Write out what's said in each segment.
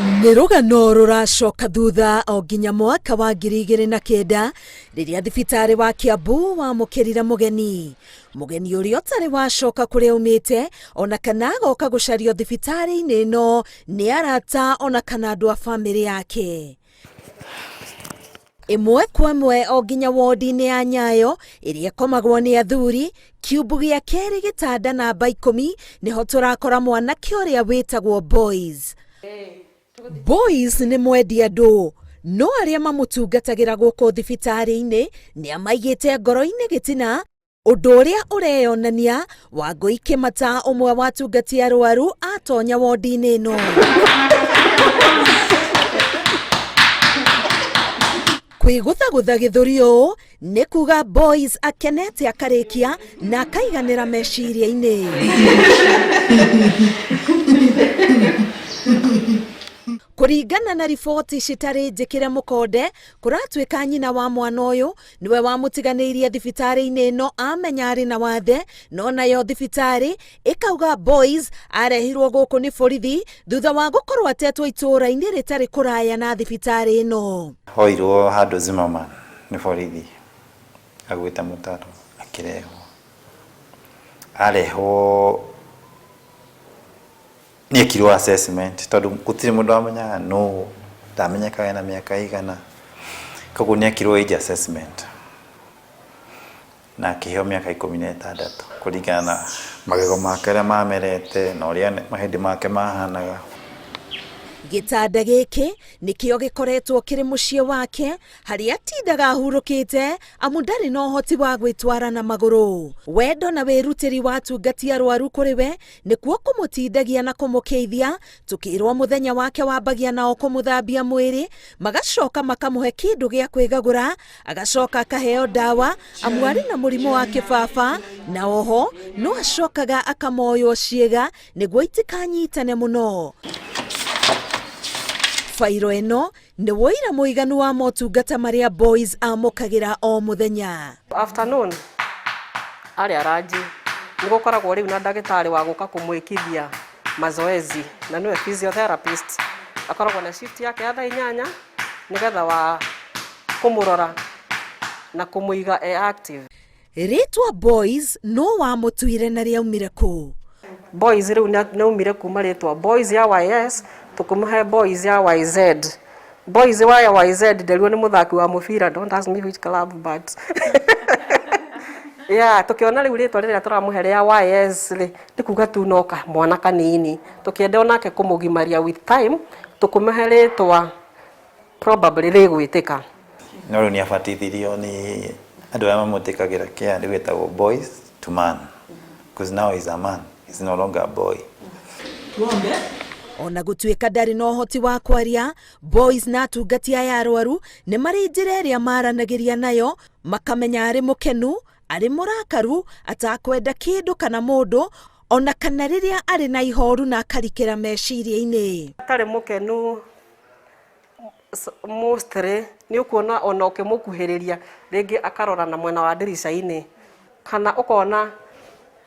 Nĩ rũgano rũracoka thutha o nginya mwaka wa 2009 rĩrĩa thibitarĩ wa Kiambu wamũkĩrire mũgeni ũrĩa ũtarĩ wacoka kũrĩa aumĩte ona kana agoka gũcario thibitarĩ-inĩ ĩno nĩ arata ona kana andũ a bamĩrĩ yake. Ĩmwe kwa ĩmwe o nginya wodi-inĩ ya Nyayo ĩrĩa ĩkomagwo nĩ athuri, kiumbu gĩa kerĩ gĩtanda namba 10 nĩho tũrakora mwanake ũrĩa wĩtagwo BOYZ. BOYZ nĩ mwendia andũ, no arĩa mamũtungatagĩra gũkũ thibitarĩ-inĩ nĩ amaigĩte ngoro-inĩ gĩtina, ũndũ ũrĩa ũreyonania Wangũi Kĩmata ũmwe wa atungati arwaru atonya wodi-inĩ ĩno. Kwĩgũthagũtha gĩthũri ũũ nĩ kuga BOYZ akenete akarĩkia na akaiganĩra meciria-inĩ. Kũringana na riboti citarĩ njĩkĩre mũkonde, kũratuĩka nyina wa mwana ũyũ niwe wamũtiganĩirie thibitarĩ-inĩ ĩno amenya arĩ na wathe, no nayo thibitarĩ ĩkauga BOYZ arehirwo gũkũ nĩ borithi thutha wa gũkorwo atetwo itũũra-inĩ rĩtarĩ kũraya na thibitarĩ ĩno. Hoirwo handũ Zimmerman nĩ borithi agwĩta mũtaro arehwo nĩekirwo assessment tondũ gũtirĩ mũndũ wamenyaga no ndamenyekaga na mĩaka igana, koguo nĩekirwo age assessment na akĩheo mĩaka 16 kũringana na magego make ũrĩa mamerete na ũrĩa mahĩndĩ make mahanaga. Gĩtanda gĩkĩ nĩkĩo gĩkoretwo kĩrĩ mũciĩ wake harĩa atindaga ahurũkĩte amu ndarĩ na ũhoti wa gwĩtwara na magũrũ. Wendo na wĩrutĩri wa atungati arwaru kũrĩ we nĩkuo kũmũtindagia na kũmũkeithia, tũkĩrwo mũthenya wake wambagia nao kũmũthambia mwĩrĩ, magacoka makamũhe kĩndũ gĩa kwĩgagũra, agacoka akaheo ndawa amu arĩ na mũrimũ wa kĩbaba, na oho no acokaga akamoywo ciĩga nĩguo itikanyitane mũno. Fairo ĩno nĩ wũira mũiganu wa motungata marĩa BOYZ amũkagĩra o mũthenya. Afternoon arĩa ranji nĩ gũkoragwo rĩu na ndagĩtarĩ wa gũka kũmwĩkithia mazoezi na nĩwe physiotherapist, akoragwo na shift yake ya thaa 8 nĩgetha wa kũmũrora na kũmũiga active. Rĩtwa BOYZ no wamũtuire na rĩaumire kũ? BOYZ rĩu naumire kuma rĩtwa BOYZ ya YS tukumuhe BOYZ ya YZ. BOYZ wa YZ nderirwo nĩ mũthaki wa mũbira, don't ask me which club but yeah, tukiona rĩu rĩtwa rĩrĩa tũramũhe rĩa YS nĩ kuga tu noka mwana kanini, tukienda onake kũmũgimaria with time tukumuhe rĩtwa probably rĩgwĩtĩka. No rĩu nĩabatithirio nĩ andũ arĩa mamũtĩkagĩra care rĩu wĩtagwo boys to man, because now he's a man, he's no longer a boy. Ona gũtuĩka ndarĩ na ũhoti wa kwaria, BOYZ na atungati aya arwaru nĩ marĩ njĩra ĩrĩa maranagĩria nayo, makamenya arĩ mũkenu, arĩ mũrakaru, atakwenda kĩndũ kana mũndũ, ona kana rĩrĩa arĩ na ihoru na akarikĩra meciria-inĩ. Atarĩ mũkenu mostly nĩ ũkuona ona ũkĩmũkuhĩrĩria rĩngĩ akarora na mwena wa ndirica-inĩ, kana ũkona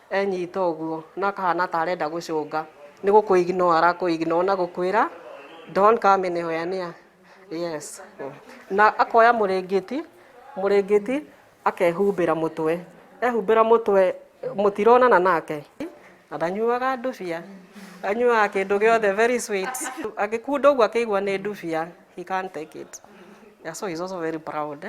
enyita ũguo na akahana ta arenda gũcũnga, nĩ gũkũignore arakũignore na gũkwĩra don't come in here. Yes, na akoya mũrĩngĩti akehumbĩra mũtwe, ehumbĩra mũtwe mũtironana nake, na ndanyuaga ndubia, anyuaga kĩndũ gĩothe very sweet, agĩkunda ũguo akĩigua nĩ ndubia, he can't take it. Yeah, so he's also very proud.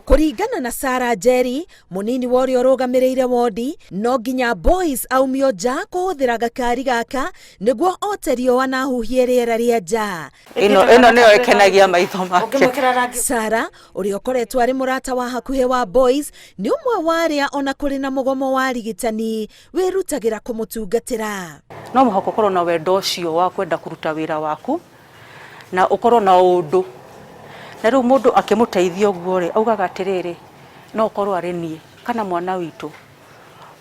Kũringana na Sarah Jerry, mũnini wa ũrĩa ũrũgamĩrĩire wodi, no nginya BOYZ aumio nja kũhũthĩra gakari gaka nĩguo ote riũa na ahuhie rĩera rĩa nja. Ĩno nĩyo ĩkenagia maitho make. Sarah, ũrĩa ũkoretwo arĩ mũrata wa hakuhĩ wa BOYZ, nĩ ũmwe wa arĩa ona kũrĩ na mũgomo wa rigitani wĩrutagĩra kũmũtungatĩra. No mũhaka ũkorwo na wendo ũcio wa kwenda kũruta wĩra waku na ũkorwo na ũndũ. Na rĩu mũndũ akĩmũteithia ũguo rĩ, augaga atĩrĩrĩ, no ũkorwo arĩ niĩ kana mwana witũ,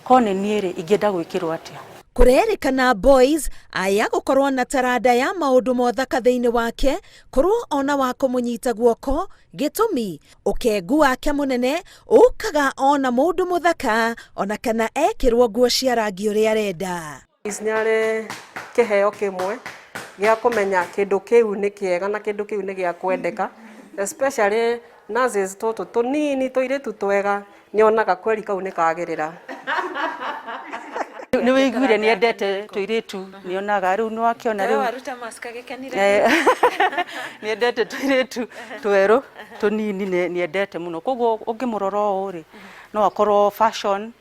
ko nĩ niĩ rĩ ingĩenda gwĩkĩrwo atĩa. Kũrerĩkana BOYZ aya gũkorwo na taranda ya maũndũ mothaka thĩinĩ wake, korwo ona wa kũmũnyita guoko, gĩtũmi ũkengu wake mũnene ũkaga ona mũndũ mũthaka ona kana ekĩrwo nguo cia rangi ũrĩa arenda. Nĩarĩ kĩheo kĩmwe gĩa kũmenya kĩndũ kĩu nĩ kĩega na kĩndũ kĩu nĩ gĩa kwendeka, especially nurses tũtũ tũnini tũirĩtu twega nyonaga kweri kau nĩ kagĩrĩra. Nĩ wĩiguire nĩ endete tũirĩtu nĩonaga rĩu nĩ wakĩona rĩu waruta maska gĩkenire nĩ endete tũirĩtu twerũ tũnini nĩ endete mũno, koguo ũngĩmũrora ũũ rĩ no akorwo fashion.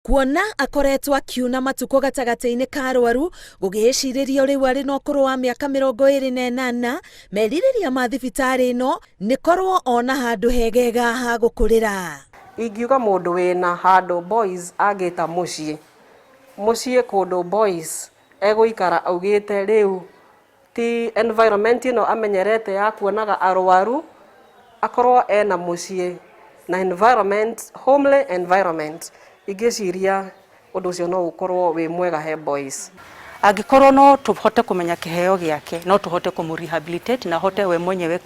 Kuona akoretwo akiuna matukũ gatagatĩ-inĩ ka arwaru gũgĩcirĩrio rĩu arĩ na ũkũrũ wa mĩaka 28, merirĩria ma thibitarĩ ĩno nĩkorwo ona handũ hegega ha gũkũrĩra. Ingiuga mũndũ wĩna handũ BOYZ angĩta mũciĩ kũndũ BOYZ egũikara augĩte rĩu ti environment ĩno amenyerete ya kuonaga arwaru, akorwo ena mũciĩ na environment, homely environment. Ingĩciria ũndũ ũcio no ũkorwo wĩ mwega he BOYZ. Angĩkorwo no tũhote kũmenya kĩheo gĩake no tũhote kũmũ-rehabilitate na hote we mwenyewe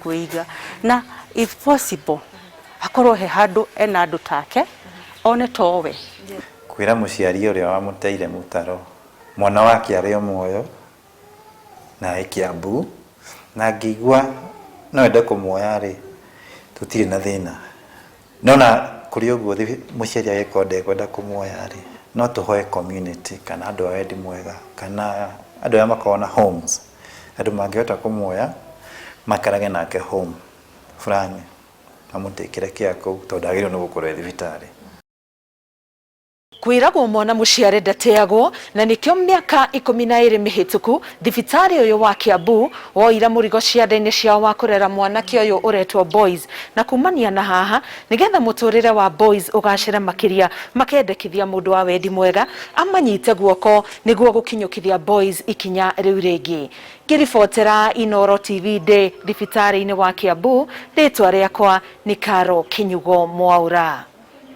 kwĩiga, na if possible akorwo he handũ ena andũ take one towe. Kwĩra mũciari ũrĩa wamũteire mũtaro mwana wake arĩ o muoyo na e Kiambu, na ngĩigua no ende kũmuoya rĩ tũtirĩ na thĩna, nona kũrĩ ũguo mũciari agĩkorwo ndekwenda kũmuoya rĩ no tũhoe community kana andũ a wendi mwega kana andũ arĩa makoragwo na homes, andũ mangĩhota kũmuoya makarage nake home fulani amũtĩkĩre kĩa kũu tondũ agĩrĩirwo nĩ gũkorwo thibitarĩ. Kwĩragwo mwana mũciare ndateagwo, na nĩkĩo mĩaka 12 mĩhĩtũku thibitarĩ ũyũ wa Kiambu woira mũrigo ciande-inĩ ciao wa kũrera mwanake ũyũ ũretwo BOYZ, na kumania na haha nĩgetha mũtũrĩre wa BOYZ ũgacĩre makĩria makendekithia mũndũ wa wendi mwega amanyite guoko nĩguo gũkinyũkithia BOYZ ikinya rĩu rĩngĩ. Ngĩribotera Inooro TV ndĩ thibitarĩ-inĩ wa Kiambu, rĩtwa rĩakwa nĩ Karo Kinyugo Mwaura.